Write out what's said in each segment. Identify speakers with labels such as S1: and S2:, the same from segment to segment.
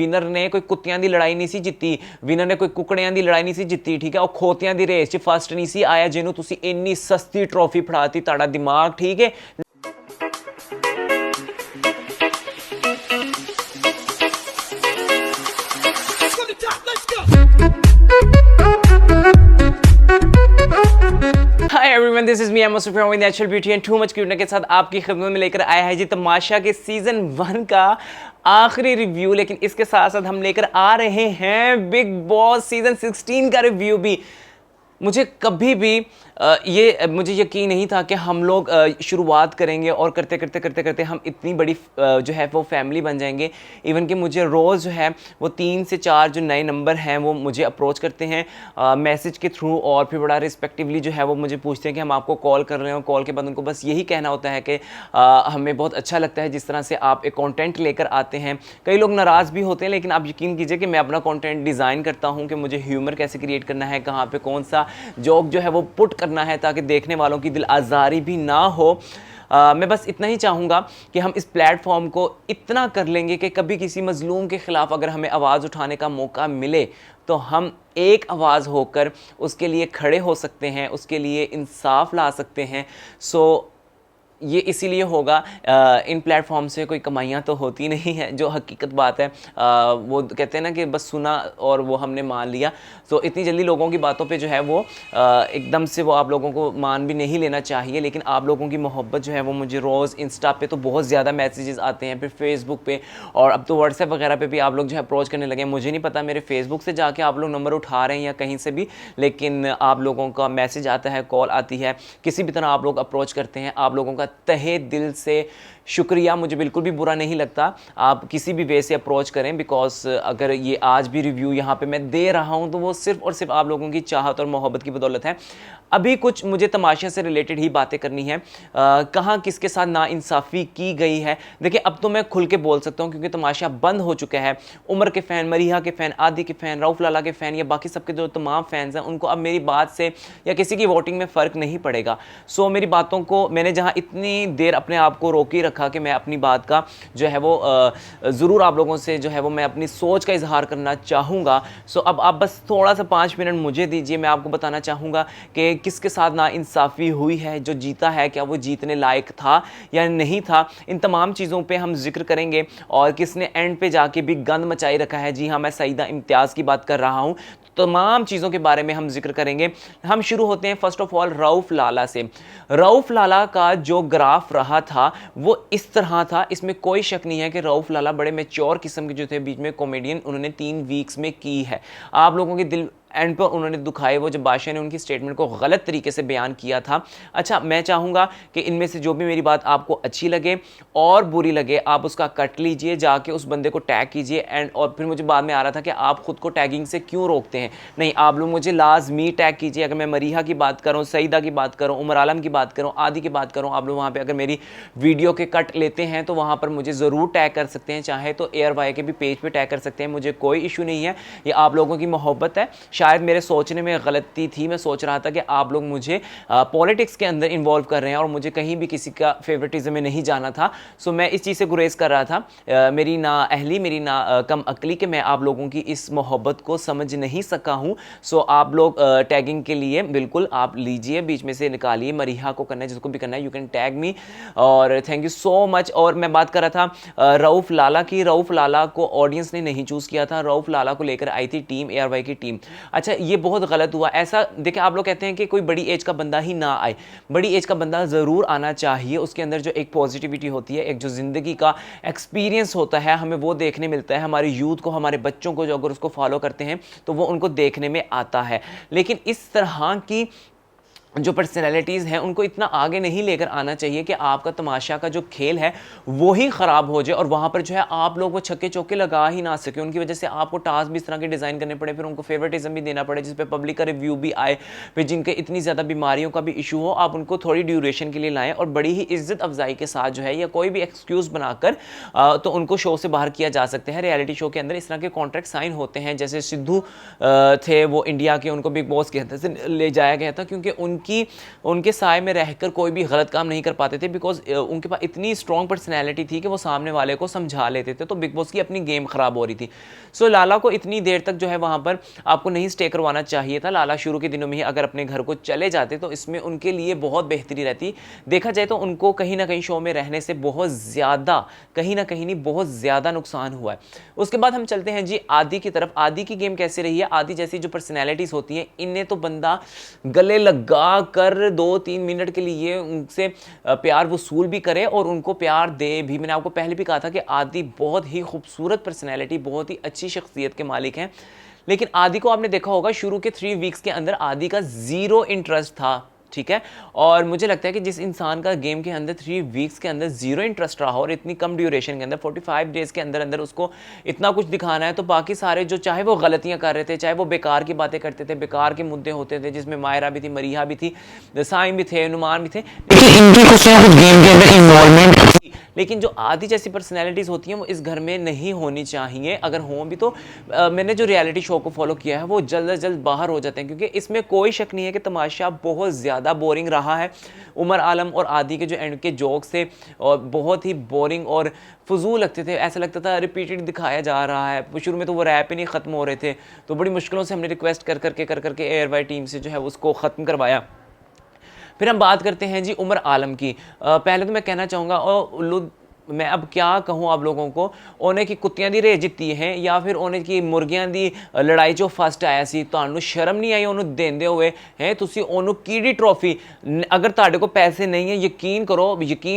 S1: Winner ने कोई कुत्तियां दी लड़ाई नहीं सी जिੱਤੀ, विनर ने कोई कुकड़ियां दी लड़ाई नहीं सी जिੱਤੀ, ठीक है, और खोतियां दी रेस च फर्स्ट नहीं सी आया जिन्हों तुसी इन्नी सस्ती ट्रॉफी फड़ाती, ताड़ा दिमाग ठीक है। Hi everyone, this is me I'm Sufiyan with natural beauty and too much cuteness के साथ आपकी खिदमत में लेकर आया है जी तमाशा के सीजन 1 का आखिरी रिव्यू। लेकिन इसके साथ साथ हम लेकर आ रहे हैं बिग बॉस सीजन 16 का रिव्यू भी। मुझे कभी भी मुझे यकीन नहीं था कि हम लोग शुरुआत करेंगे और करते करते हम इतनी बड़ी जो है वो फैमिली बन जाएंगे। इवन कि मुझे रोज़ जो है वो 3 से 4 जो नए नंबर हैं वो मुझे अप्रोच करते हैं मैसेज के थ्रू, और फिर बड़ा रिस्पेक्टिवली जो है वो मुझे पूछते हैं कि हम आपको कॉल कर रहे हैं, और कॉल के बाद उनको बस यही कहना होता है कि हमें बहुत अच्छा लगता है जिस तरह से आप एक कंटेंट लेकर आते हैं। कई लोग नाराज़ भी होते हैं, लेकिन आप यकीन कीजिए कि मैं अपना कंटेंट डिज़ाइन करता हूँ कि मुझे ह्यूमर कैसे क्रिएट करना है, कहाँ पे कौन सा जोक जो है वो पुट करना है ताकि देखने वालों की दिल आज़ारी भी ना हो। मैं बस इतना ही चाहूँगा कि हम इस प्लेटफॉर्म को इतना कर लेंगे कि कभी किसी मज़लूम के ख़िलाफ़ अगर हमें आवाज़ उठाने का मौका मिले तो हम एक आवाज़ होकर उसके लिए खड़े हो सकते हैं, उसके लिए इंसाफ ला सकते हैं। सो ये इसीलिए होगा, इन प्लेटफॉर्म से कोई कमाइयाँ तो होती नहीं है, जो हकीकत बात है। वो कहते हैं ना कि बस सुना और वो हमने मान लिया। तो इतनी जल्दी लोगों की बातों पे जो है वो एकदम से वो आप लोगों को मान भी नहीं लेना चाहिए। लेकिन आप लोगों की मोहब्बत जो है वो मुझे रोज़ इंस्टा पे तो बहुत ज़्यादा मैसेजेस आते हैं, फिर फेसबुक पे, और अब तो व्हाट्सएप वगैरह पे भी आप लोग जो है अप्रोच करने लगे हैं। मुझे नहीं पता मेरे फेसबुक से जाके आप लोग नंबर उठा रहे हैं या कहीं से भी, लेकिन आप लोगों का मैसेज आता है, कॉल आती है, किसी भी तरह आप लोग अप्रोच करते हैं। आप लोगों का तहे दिल से शुक्रिया, मुझे बिल्कुल भी बुरा नहीं लगता आप किसी भी वे से अप्रोच करें, बिकॉज अगर ये आज भी रिव्यू यहाँ पे मैं दे रहा हूँ तो वो सिर्फ और सिर्फ आप लोगों की चाहत और मोहब्बत की बदौलत है। अभी कुछ मुझे तमाशा से रिलेटेड ही बातें करनी है, कहाँ किसके साथ नाइंसाफ़ी की गई है। देखिए अब तो मैं खुल के बोल सकता हूँ क्योंकि तमाशा बंद हो चुका है। उमर के फ़ैन, मरीहा के फ़ैन, आदि के फ़ैन, रऊफ़ लाला के फ़ैन या बाकी सबके जो तमाम फ़ैन्स हैं उनको अब मेरी बात से या किसी की वोटिंग में फ़र्क नहीं पड़ेगा। सो मेरी बातों को मैंने जहाँ इतनी देर अपने आप को रोकी रखा कि मैं अपनी बात का जो है वो ज़रूर आप लोगों से जो है वो मैं अपनी सोच का इजहार करना चाहूँगा। सो अब आप बस थोड़ा सा 5 मिनट मुझे दीजिए, मैं आपको बताना चाहूँगा कि किसके साथ नाइंसाफ़ी हुई है, जो जीता है क्या वो जीतने लायक था या नहीं था। इन तमाम चीज़ों पे हम जिक्र करेंगे, और किसने एंड पे जाके भी गंद मचाई रखा है। जी हाँ, मैं सईदा इम्तियाज़ की बात कर रहा हूँ। तमाम चीज़ों के बारे में हम जिक्र करेंगे। हम शुरू होते हैं फर्स्ट ऑफ ऑल रऊफ़ लाला से। रऊफ़ लाला का जो ग्राफ रहा था वो इस तरह था, इसमें कोई शक नहीं है कि रऊफ़ लाला बड़े मैच्योर किस्म के जो थे बीच में कॉमेडियन उन्होंने 3 वीक्स में की है। आप लोगों के दिल एंड पर उन्होंने दुखाए वो जब बादशाह ने उनकी स्टेटमेंट को गलत तरीके से बयान किया था। अच्छा, मैं चाहूँगा कि इनमें से जो भी मेरी बात आपको अच्छी लगे और बुरी लगे आप उसका कट लीजिए, जाके उस बंदे को टैग कीजिए एंड, और फिर मुझे बाद में आ रहा था कि आप खुद को टैगिंग से क्यों रोकते हैं। नहीं, आप लोग मुझे लाजमी टैग कीजिए। अगर मैं मरीहा की बात करूँ, सईदा की बात करूँ, उमर आलम की बात करूँ, आदि की बात करूँ, आप लोग वहाँ पर अगर मेरी वीडियो के कट लेते हैं तो वहाँ पर मुझे ज़रूर टैग कर सकते हैं। चाहे तो एयर वाई के भी पेज पर टैग कर सकते हैं, मुझे कोई इशू नहीं है। ये आप लोगों की मोहब्बत है। शायद मेरे सोचने में गलती थी, मैं सोच रहा था कि आप लोग मुझे पॉलिटिक्स के अंदर इन्वॉल्व कर रहे हैं और मुझे कहीं भी किसी का फेवरेटिज्म में नहीं जाना था। सो मैं इस चीज़ से गुरेज कर रहा था। मेरी ना अहली, मेरी ना कम अकली कि मैं आप लोगों की इस मोहब्बत को समझ नहीं सका हूँ। सो आप लोग टैगिंग के लिए बिल्कुल आप लीजिए, बीच में से निकालिए। मरीहा को करना है, जिसको भी करना है, यू कैन टैग मी, और थैंक यू सो मच। और मैं बात कर रहा था रऊफ़ लाला की। रऊफ़ लाला को ऑडियंस ने नहीं चूज़ किया था, रऊफ़ लाला को लेकर आई थी टीम ARY की टीम। अच्छा, ये बहुत गलत हुआ। ऐसा देखिए, आप लोग कहते हैं कि कोई बड़ी एज का बंदा ही ना आए, बड़ी एज का बंदा ज़रूर आना चाहिए। उसके अंदर जो एक पॉजिटिविटी होती है, एक जो ज़िंदगी का एक्सपीरियंस होता है, हमें वो देखने मिलता है। हमारे यूथ को, हमारे बच्चों को जो अगर उसको फॉलो करते हैं तो वो उनको देखने में आता है। लेकिन इस तरह की जो पर्सनैलिटीज़ हैं उनको इतना आगे नहीं लेकर आना चाहिए कि आपका तमाशा का जो खेल है वो ही ख़राब हो जाए और वहाँ पर जो है आप लोग वो छक्के चौके लगा ही ना सके। उनकी वजह से आपको टास्क भी इस तरह के डिज़ाइन करने पड़े, फिर उनको फेवरेटिज्म भी देना पड़े, जिस पे पब्लिक का रिव्यू भी आए, फिर जिनके इतनी ज़्यादा बीमारियों का भी इशू हो, आप उनको थोड़ी ड्यूरेशन के लिए लाएँ और बड़ी ही इज्जत अफजाई के साथ जो है, या कोई भी एक्सक्यूज़ बनाकर तो उनको शो से बाहर किया जा सकता है। रियलिटी शो के अंदर इस तरह के कॉन्ट्रैक्ट साइन होते हैं। जैसे सिद्धू थे, वो इंडिया के, उनको बिग बॉस के अंदर से ले जाया गया था क्योंकि उन उनके साय में रहकर कोई भी गलत काम नहीं कर पाते थे, बिकॉज उनके पास इतनी स्ट्रॉन्ग पर्सनैलिटी थी कि वो सामने वाले को समझा लेते थे। तो बिग बॉस की अपनी गेम खराब हो रही थी। सो लाला को इतनी देर तक जो है वहाँ पर आपको नहीं स्टे करवाना चाहिए था। लाला शुरू के दिनों में ही अगर अपने घर को चले जाते तो इसमें उनके लिए बहुत बेहतरी रहती। देखा जाए तो उनको कहीं ना कहीं शो में रहने से बहुत ज़्यादा, कहीं ना कहीं नहीं, बहुत ज़्यादा नुकसान हुआ है। उसके बाद हम चलते हैं जी आदि की तरफ। आदि की गेम कैसे रही है? आदि जैसी जो पर्सनैलिटीज़ होती हैं, इन्हें तो बंदा गले लगा कर 2-3 मिनट के लिए उनसे प्यार वसूल भी करे और उनको प्यार दे भी। मैंने आपको पहले भी कहा था कि आदि बहुत ही खूबसूरत पर्सनैलिटी, बहुत ही अच्छी शख्सियत के मालिक हैं। लेकिन आदि को आपने देखा होगा शुरू के 3 वीक्स के अंदर आदि का ज़ीरो इंटरेस्ट था, ठीक है। और मुझे लगता है कि जिस इंसान का गेम के अंदर 3 वीक्स के अंदर ज़ीरो इंटरेस्ट रहा और इतनी कम ड्यूरेशन के अंदर 45 डेज़ के अंदर अंदर उसको इतना कुछ दिखाना है, तो बाकी सारे जो चाहे वो गलतियां कर रहे थे, चाहे वो बेकार की बातें करते थे, बेकार के मुद्दे होते थे, जिसमें मायरा भी थी, मरीहा भी थी, साइम भी थे, नुमान भी थे, लेकिन जो आदि जैसी पर्सनैलिटीज़ होती हैं वो इस घर में नहीं होनी चाहिए। अगर हों भी तो मैंने जो रियलिटी शो को फॉलो किया है वो जल्द से जल्द बाहर हो जाते हैं, क्योंकि इसमें कोई शक नहीं है कि तमाशा बहुत ज़्यादा बोरिंग रहा है। उमर आलम और आदि के जो एंड के जोक्स थे और बहुत ही बोरिंग और फजूल लगते थे। ऐसा लगता था रिपीटेड दिखाया जा रहा है। शुरू में तो वो रैप ही नहीं ख़त्म हो रहे थे, तो बड़ी मुश्किलों से हमने रिक्वेस्ट कर करके एयर वाई टीम से जो है उसको ख़त्म करवाया। फिर हम बात करते हैं जी उमर आलम की। पहले तो मैं कहना चाहूँगा, और मैं अब क्या कहूँ आप लोगों को, उन्हें की कुत्तियां दी रेस जित्ती हैं या फिर उन्हें की मुर्गियां दी लड़ाई चो फस्ट आया सी, ਤੁਹਾਨੂੰ शर्म नहीं आई ਉਹਨੂੰ देंदे हुए हैं? ਤੁਸੀਂ ਉਹਨੂੰ ਕਿਹੜੀ ट्रॉफी, अगर ਤੁਹਾਡੇ को पैसे नहीं है, यकीन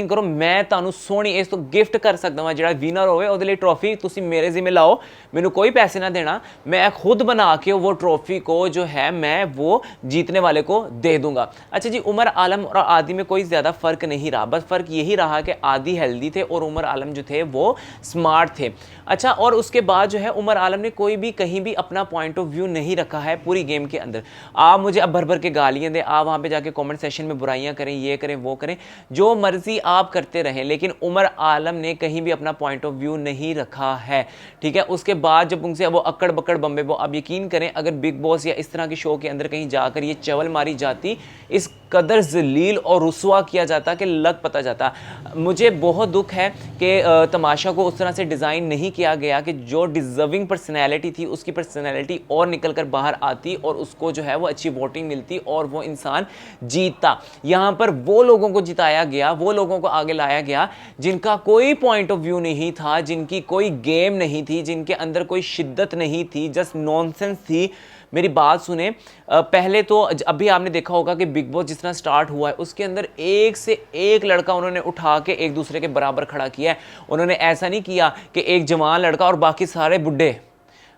S1: करो मैं ਤੁਹਾਨੂੰ सोहनी इस तो गिफ्ट कर सकता हाँ। जो विनर होवे ਉਹਦੇ ਲਈ ट्रॉफी ਤੁਸੀਂ मेरे जिम्मे लाओ, मैनू कोई पैसे ना देना, मैं खुद बना के वो ट्रॉफी को जो है मैं वो जीतने वाले को दे दूंगा। अच्छा जी, उमर आलम और आदि में कोई ज़्यादा फ़र्क नहीं रहा, बस फ़र्क यही रहा कि आदि हेल्दी थे और उमर आलम जो थे वो स्मार्ट थे। अच्छा, और उसके बाद जो है उमर आलम ने कोई भी कहीं भी अपना पॉइंट ऑफ व्यू नहीं रखा है पूरी गेम के अंदर। आप मुझे अब भर भर के गालियां दें, आप वहाँ पे जाके कमेंट सेशन में बुराइयां करें, ये करें वो करें, जो मर्जी आप करते रहें, लेकिन उमर आलम ने कहीं भी अपना पॉइंट ऑफ व्यू नहीं रखा है, ठीक है। उसके बाद जब उनसे वो अक्कड़ बक्कड़ बम्बे, वो अब यकीन करें अगर बिग बॉस या इस तरह के शो के अंदर कहीं जाकर ये चवल मारी जाती, इस कदर जलील और रुसवा किया जाता कि लग पता जाता। मुझे बहुत दुख है कि तमाशा को उस तरह से डिज़ाइन नहीं किया गया कि जो डिज़र्विंग पर्सनैलिटी थी उसकी पर्सनैलिटी और निकल कर बाहर आती और उसको जो है वो अच्छी वोटिंग मिलती और वो इंसान जीतता। यहाँ पर वो लोगों को जिताया गया, वो लोगों को आगे लाया गया जिनका कोई पॉइंट ऑफ व्यू नहीं था, जिनकी कोई गेम नहीं थी, जिनके अंदर कोई शिद्दत नहीं थी, जस्ट नॉनसेंस थी। मेरी बात सुने, पहले तो अभी आपने देखा होगा कि बिग बॉस जिस तरह स्टार्ट हुआ है उसके अंदर एक से एक लड़का उन्होंने उठा के एक दूसरे के बराबर खड़ा किया है। उन्होंने ऐसा नहीं किया कि एक जवान लड़का और बाकी सारे बुढ़े।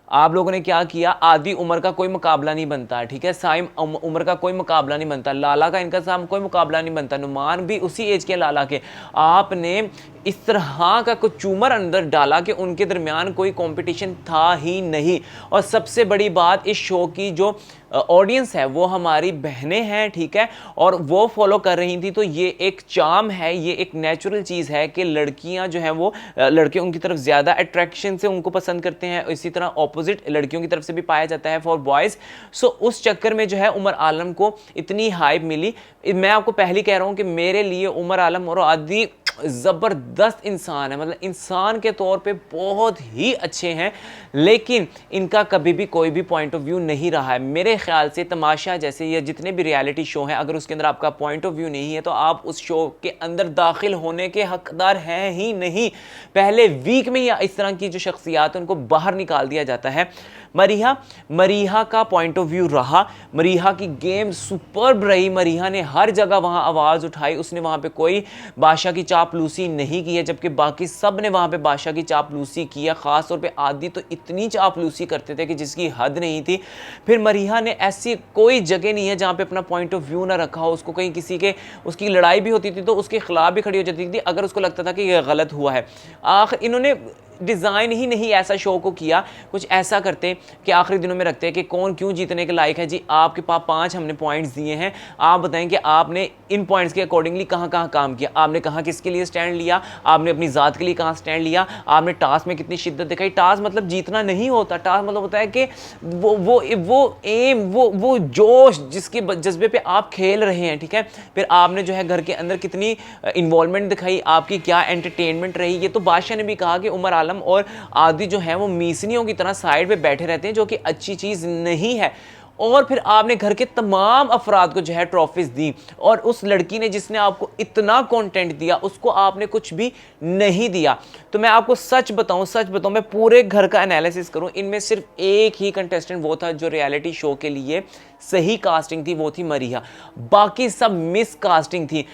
S1: आप लोगों ने क्या किया, आदि उम्र का कोई मुकाबला नहीं बनता, ठीक है, साइम उम्र का कोई मुकाबला नहीं बनता, लाला का इनका साम कोई मुकाबला नहीं बनता, नुमान भी उसी एज के लाला के। आपने इस तरह का कुछ चूमर अंदर डाला कि उनके दरमियान कोई कंपटीशन था ही नहीं। और सबसे बड़ी बात, इस शो की जो ऑडियंस है वो हमारी बहनें हैं, ठीक है, और वो फॉलो कर रही थी। तो ये एक चार्म है, ये एक नेचुरल चीज़ है कि लड़कियां जो हैं वो लड़के उनकी तरफ ज़्यादा अट्रैक्शन से उनको पसंद करते हैं, इसी तरह ऑपोजिट लड़कियों की तरफ से भी पाया जाता है फॉर बॉयज़। सो उस चक्कर में जो है उमर आलम को इतनी हाइप मिली। मैं आपको पहले कह रहा हूँ कि मेरे लिए उमर आलम और आदि ज़बरदस्त इंसान है, मतलब इंसान के तौर पे बहुत ही अच्छे हैं, लेकिन इनका कभी भी कोई भी पॉइंट ऑफ व्यू नहीं रहा है। मेरे ख्याल से तमाशा जैसे ये जितने भी रियलिटी शो हैं, अगर उसके अंदर आपका पॉइंट ऑफ व्यू नहीं है तो आप उस शो के अंदर दाखिल होने के हकदार हैं ही नहीं। पहले वीक में ही इस तरह की जो शख्सियात है उनको बाहर निकाल दिया जाता है। मरीहा का पॉइंट ऑफ व्यू रहा, मरीहा की गेम सुपर्ब रही, मरीहा ने हर जगह वहां आवाज़ उठाई, उसने वहां पे कोई बादशाह की चापलूसी नहीं की है, जबकि बाकी सब ने वहां पे बादशाह की चापलूसी किया। खास तौर पे आदि तो इतनी चापलूसी करते थे कि जिसकी हद नहीं थी। फिर मरीहा ने ऐसी कोई जगह नहीं है जहां पे अपना पॉइंट ऑफ व्यू ना रखा हो, उसको कहीं किसी के उसकी लड़ाई भी होती थी तो उसके खिलाफ भी खड़ी हो जाती थी अगर उसको लगता था कि यह गलत हुआ है। आखिर इन्होंने डिज़ाइन ही नहीं ऐसा शो को किया, कुछ ऐसा करते कि आखिरी दिनों में रखते हैं कि कौन क्यों जीतने के लायक है जी। आपके पास 5 हमने पॉइंट्स दिए हैं, आप बताएं कि आपने इन पॉइंट्स के अकॉर्डिंगली कहाँ कहाँ काम किया, आपने कहाँ किसके लिए स्टैंड लिया, आपने अपनी ज़ात के लिए कहाँ स्टैंड लिया, आपने टास्क में कितनी शिद्दत दिखाई। टास्क मतलब जीतना नहीं होता, टास्क मतलब होता है कि वो एम, वो जोश जिसके जज्बे पे आप खेल रहे हैं, ठीक है। फिर आपने जो है घर के अंदर कितनी इन्वॉल्वमेंट दिखाई, आपकी क्या एंटरटेनमेंट रही। ये तो बादशाह ने भी कहा कि उमर आलम और आदि जो है वो मीसनियों की तरह साइड पे बैठे रहते हैं, जो कि अच्छी चीज़ नहीं है। और फिर आपने घर के तमाम अफराद को जो है ट्रॉफीज दी, और उस लड़की ने जिसने आपको इतना कंटेंट दिया उसको आपने कुछ भी नहीं दिया। तो मैं आपको सच बताऊं, मैं पूरे घर का एनालिसिस करूं, इनमें सिर्फ एक ही कंटेस्टेंट वो था जो रियलिटी शो के लिए सही कास्टिंग थी, वो थी मरीहा। बाकी सब मिस कास्टिंग थी।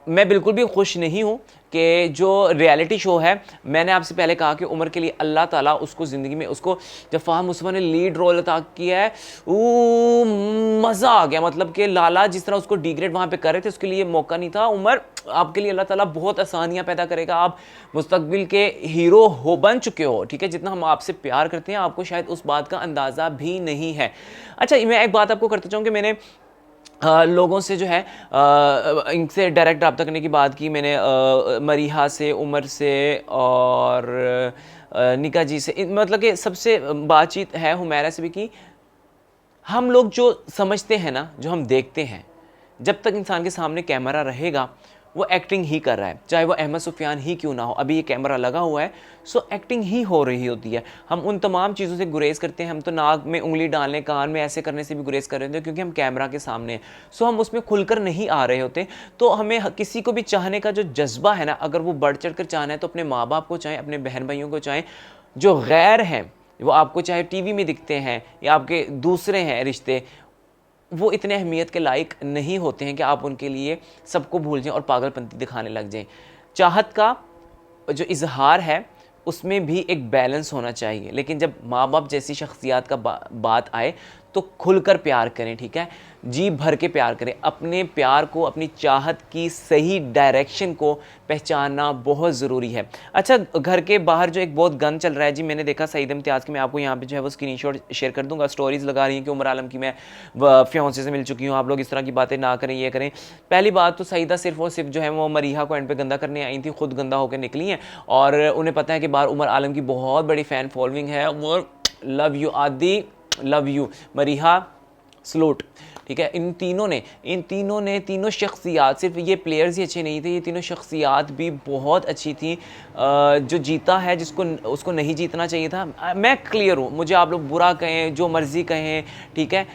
S1: मैं बिल्कुल भी खुश नहीं हूं कि जो रियलिटी शो है, मैंने आपसे पहले कहा कि उमर के लिए अल्लाह ताला उसको ज़िंदगी में, उसको जब फ़ाहम मुस्तफ़ा ने लीड रोल अता किया है, वो मज़ा आ गया। मतलब कि लाला जिस तरह उसको डिग्रेड वहाँ पे कर रहे थे, उसके लिए मौका नहीं था। उमर, आपके लिए अल्लाह ताला बहुत आसानियाँ पैदा करेगा, आप मुस्तकबिल के हीरो बन चुके हो, ठीक है। जितना हम आपसे प्यार करते हैं आपको शायद उस बात का अंदाज़ा भी नहीं है। अच्छा, मैं एक बात आपको करता चाहूँ कि मैंने लोगों से जो है इनसे डायरेक्ट रब्ता करने की बात की मैंने, मरीहा से, उमर से और निका जी से, मतलब कि सबसे बातचीत है, हुमैरा से भी की। हम लोग जो समझते हैं ना, जो हम देखते हैं, जब तक इंसान के सामने कैमरा रहेगा वो एक्टिंग ही कर रहा है, चाहे वो अहमद सुफियान ही क्यों ना हो। अभी ये कैमरा लगा हुआ है, सो एक्टिंग ही हो रही होती है। हम उन तमाम चीज़ों से गुरेज करते हैं, हम तो नाक में उंगली डालने, कान में ऐसे करने से भी गुरेज कर रहे होते हैं, क्योंकि हम कैमरा के सामने हैं। सो हम उसमें खुलकर नहीं आ रहे होते। तो हमें किसी को भी चाहने का जो जज्बा है ना, अगर वो बढ़ चढ़ कर चाहना है तो अपने माँ बाप को चाहें, अपने बहन भाइयों को चाहें, जो गैर हैं, वो आपको चाहे टीवी में दिखते हैं या आपके दूसरे हैं रिश्ते, वो इतने अहमियत के लायक नहीं होते हैं कि आप उनके लिए सबको भूल जाएं और पागलपंती दिखाने लग जाएं। चाहत का जो इजहार है उसमें भी एक बैलेंस होना चाहिए, लेकिन जब माँ बाप जैसी शख्सियात का बात आए तो खुलकर प्यार करें, ठीक है। जी भर के प्यार करें, अपने प्यार को, अपनी चाहत की सही डायरेक्शन को पहचानना बहुत ज़रूरी है। अच्छा, घर के बाहर जो एक बहुत गन चल रहा है जी, मैंने देखा सईद इम्तियाज़ की, मैं आपको यहाँ पे जो है वो स्क्रीनशॉट शेयर कर दूंगा। स्टोरीज़ लगा रही हैं कि उमर आलम की मैं फियांसे से मिल चुकी हूँ, आप लोग इस तरह की बातें ना करें, ये करें। पहली बात तो सईदा सिर्फ और सिर्फ जो है वो मरीहा को एंड पे गंदा करने आई थी, खुद गंदा होकर निकली हैं, और उन्हें पता है कि बाहर उमर आलम की बहुत बड़ी फ़ैन फॉलोइंग है। और लव यू आदि, लव यू मरीहा, स्लोट, ठीक है। इन तीनों ने तीनों शख्सियात, सिर्फ ये प्लेयर्स ही अच्छे नहीं थे, ये तीनों शख्सियात भी बहुत अच्छी थी। जो जीता है, जिसको उसको नहीं जीतना चाहिए था। मैं क्लियर हूँ, मुझे आप लोग बुरा कहें, जो मर्ज़ी कहें, ठीक है।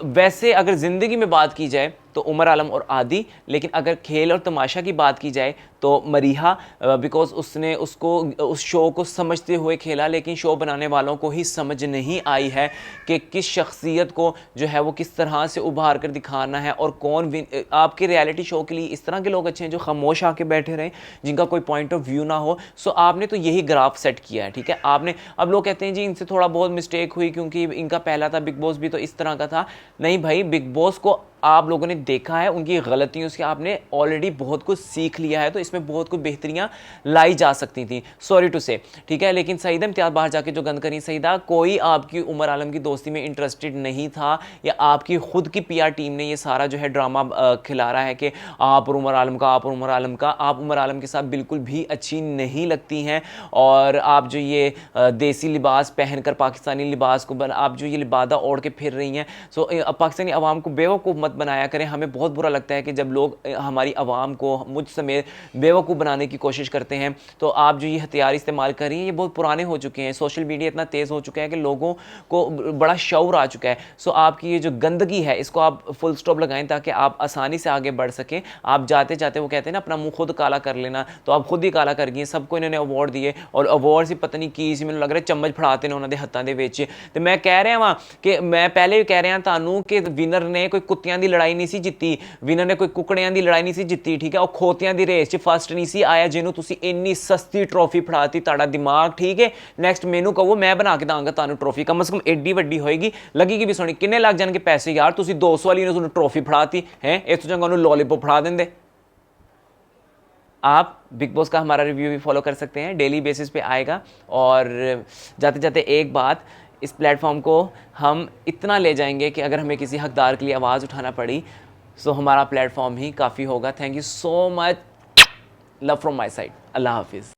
S1: वैसे अगर ज़िंदगी में बात की जाए तो उमर आलम और आदि, लेकिन अगर खेल और तमाशा की बात की जाए तो मरीहा, बिकॉज उसने उस शो को समझते हुए खेला, लेकिन शो बनाने वालों को ही समझ नहीं आई है कि किस शख्सियत को जो है वो किस तरह से उभार कर दिखाना है, और कौन आपके रियलिटी शो के लिए इस तरह के लोग अच्छे हैं जो खामोश आके बैठे रहें, जिनका कोई पॉइंट ऑफ व्यू ना हो। सो आपने तो यही ग्राफ सेट किया है, ठीक है। आपने, अब लोग कहते हैं जी इनसे थोड़ा बहुत मिस्टेक हुई क्योंकि इनका पहला था, बिग बॉस भी तो इस तरह का था। नहीं भाई, बिग बॉस को आप लोगों ने देखा है, उनकी गलतियों से आपने ऑलरेडी बहुत कुछ सीख लिया है, तो इसमें बहुत कुछ बेहतरियां लाई जा सकती थी, सॉरी टू से, ठीक है। लेकिन सईदा इम्तियाज़ बाहर जाके जो गंद करी, सईदा कोई आपकी उमर आलम की दोस्ती में इंटरेस्टेड नहीं था, या आपकी खुद की पीआर टीम ने ये सारा जो है ड्रामा खिला रहा है कि आप और उमर आलम का, आप और उमर आलम का। आप उमर आलम के साथ बिल्कुल भी अच्छी नहीं लगती हैं, और आप जो ये देसी लिबास पहनकर, पाकिस्तानी लिबास को आप जो ये लिबादा ओढ़ के फिर रही हैं, सो पाकिस्तानी अवाम को बेवकूफ़ मत बनाया करें। हमें बहुत बुरा लगता है कि जब लोग हमारी आवाम को, मुझ समेत, बेवकूफ़ बनाने की कोशिश करते हैं। तो आप जो ये हथियार इस्तेमाल कर रही हैं, ये बहुत पुराने हो चुके हैं। सोशल मीडिया इतना तेज़ हो चुका है कि लोगों को बड़ा शऊर आ चुका है। सो आपकी ये जो गंदगी है, इसको आप फुल स्टॉप लगाएं ताकि आप आसानी से आगे बढ़ सकें। आप जाते जाते, वो कहते हैं ना, अपना मुँह खुद काला कर लेना, तो आप खुद ही काला कर गई। सबको इन्होंने अवार्ड दिए, और अवार्ड से पता नहीं की, मैंने लग रहा है चम्मच फड़ाते ने उन्होंने हत्थों के विच। तो मैं कह रहा वहाँ कि मैं पहले भी कह रहा थानू कि विनर ने कोई कुत्तियां की लड़ाई नहीं सी जित्ती, विनर ने कोई कुकड़ियां की लड़ाई नहीं सी जित्ती, ठीक है। और खोतियां की रेस च फस्ट नहीं सी आया, जिन्हों तुसी इन्नी सस्ती ट्रॉफी फड़ाती। ताड़ा दिमाग ठीक है, नैक्सट मैनू कहो, मैं बना के दांगा तानू ट्रॉफी, कम से कम एड्डी वड्डी होएगी, लगेगी भी सोनी। किन्ने लग जाएंगे पैसे यार, तुसी 200 वाली ने ट्रॉफी फड़ाती है, इस तो चंगा लॉलीपॉप फड़ा देंदे। आप बिग बॉस का हमारा रिव्यू भी फॉलो कर सकते हैं, डेली बेसिस पे आएगा। और जाते जाते एक बात, इस प्लेटफॉर्म को हम इतना ले जाएंगे कि अगर हमें किसी हकदार के लिए आवाज़ उठाना पड़ी सो हमारा प्लेटफॉर्म ही काफ़ी होगा। Thank you so much, love from my side, अल्लाह हाफिज़।